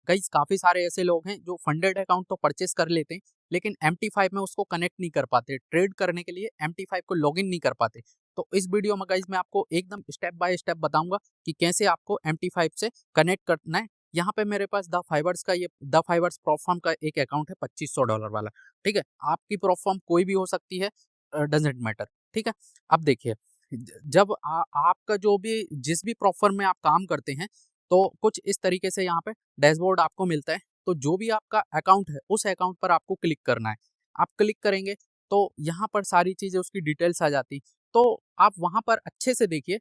Guys काफ़ी सारे ऐसे लोग हैं जो फंडेड अकाउंट तो परचेस कर लेते हैं, लेकिन MT5 में उसको कनेक्ट नहीं कर पाते, ट्रेड करने के लिए MT5 को लॉगिन नहीं कर पाते। तो इस वीडियो में गाइस मैं आपको एकदम स्टेप बाय स्टेप बताऊंगा कि कैसे आपको MT5 से कनेक्ट करना है। यहाँ पे मेरे पास द फाइवर्स का ये द फाइवर्स प्रोफार्म का एक अकाउंट है $2500 वाला। ठीक है, आपकी प्रोफार्म कोई भी हो सकती है, डजेंट मैटर। ठीक है, अब देखिए, जब आपका जो भी जिस भी प्रोफार्म में आप काम करते हैं, तो कुछ इस तरीके से यहाँ पे डैशबोर्ड आपको मिलता है। तो जो भी आपका अकाउंट है उस अकाउंट पर आपको क्लिक करना है। आप क्लिक करेंगे तो यहाँ पर सारी चीजें उसकी डिटेल्स आ जाती। तो आप वहां पर अच्छे से देखिए,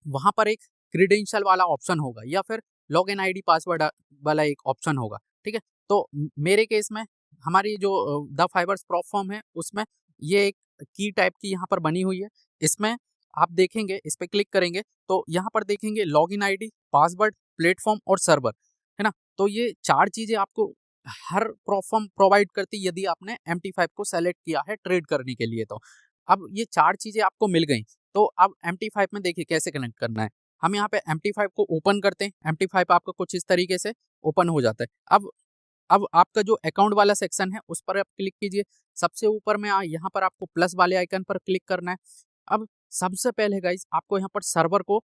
वहां पर एक क्रीडेंशियल वाला ऑप्शन होगा या फिर लॉग इन ID पासवर्ड वाला एक ऑप्शन होगा। ठीक है, तो मेरे केस में हमारी जो द फाइवर्स प्रोफार्म है उसमें ये एक की टाइप की यहाँ पर बनी हुई है। इसमें आप देखेंगे, इस पे क्लिक करेंगे तो यहाँ पर देखेंगे log in ID, password, platform और सर्वर, है ना। तो ये 4 चीजें आपको हर प्रोफार्म प्रोवाइड करती यदि आपने MT5 को सेलेक्ट किया है ट्रेड करने के लिए। तो अब ये 4 चीजें आपको मिल गई। तो अब MT5 में देखिए कैसे कनेक्ट करना है। हम यहाँ पे MT5 को ओपन करते हैं। MT5 आपका कुछ इस तरीके से ओपन हो जाता है। अब आपका जो अकाउंट वाला सेक्शन है उस पर आप क्लिक कीजिए। सबसे ऊपर में यहाँ पर आपको प्लस वाले आइकन पर क्लिक करना है। अब सबसे पहले गाइज आपको यहाँ पर सर्वर को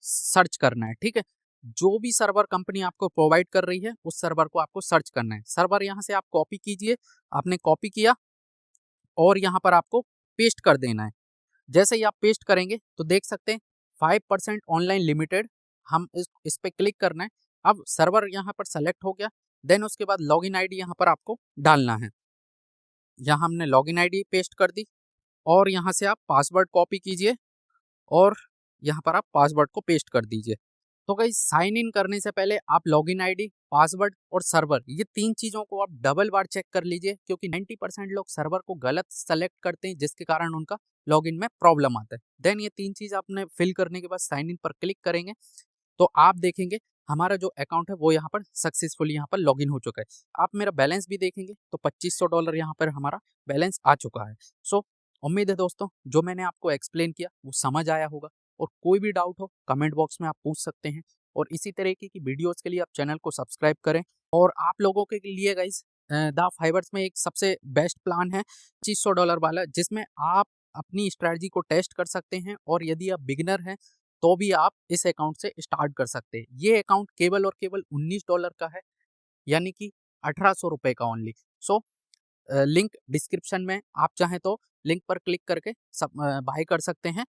सर्च करना है। ठीक है, जो भी सर्वर कंपनी आपको प्रोवाइड कर रही है उस सर्वर को आपको सर्च करना है। सर्वर यहाँ से आप कॉपी कीजिए। आपने कॉपी किया और यहाँ पर आपको पेस्ट कर देना है। जैसे ही आप पेस्ट करेंगे तो देख सकते हैं 5% ऑनलाइन लिमिटेड, हम इस पे क्लिक करना है। अब सर्वर यहाँ पर सेलेक्ट हो गया। देन उसके बाद लॉगिन ID यहाँ पर आपको डालना है। यहाँ हमने लॉगिन ID पेस्ट कर दी और यहाँ से आप पासवर्ड कॉपी कीजिए और यहाँ पर आप पासवर्ड को पेस्ट कर दीजिए। तो गाइस साइन इन करने से पहले आप लॉगिन ID, पासवर्ड और सर्वर, ये 3 चीजों को आप डबल बार चेक कर लीजिए, क्योंकि 90% लोग सर्वर को गलत सेलेक्ट करते हैं जिसके कारण उनका लॉगिन में प्रॉब्लम आता है। देन ये 3 चीज आपने फिल करने के बाद साइन इन पर क्लिक करेंगे तो आप देखेंगे हमारा जो अकाउंट है वो यहाँ पर सक्सेसफुली यहाँ पर लॉगिन हो चुका है। आप मेरा बैलेंस भी देखेंगे तो $2500 यहाँ पर हमारा बैलेंस आ चुका है। सो उम्मीद है दोस्तों जो मैंने आपको एक्सप्लेन किया वो समझ आया होगा, और कोई भी डाउट हो कमेंट बॉक्स में आप पूछ सकते हैं। और इसी तरीके की वीडियोस के लिए आप चैनल को सब्सक्राइब करें। और आप लोगों के लिए गाइस द फाइवर्स में एक सबसे बेस्ट प्लान है $2500 वाला, जिसमें आप अपनी स्ट्रैटेजी को टेस्ट कर सकते हैं, और यदि आप बिगिनर हैं तो भी आप इस अकाउंट से स्टार्ट कर सकते हैं। ये अकाउंट केवल और केवल $19 का है, यानी कि ₹1800 का ओनली। सो लिंक डिस्क्रिप्शन में, आप चाहें तो लिंक पर क्लिक करके सब बाय कर सकते हैं।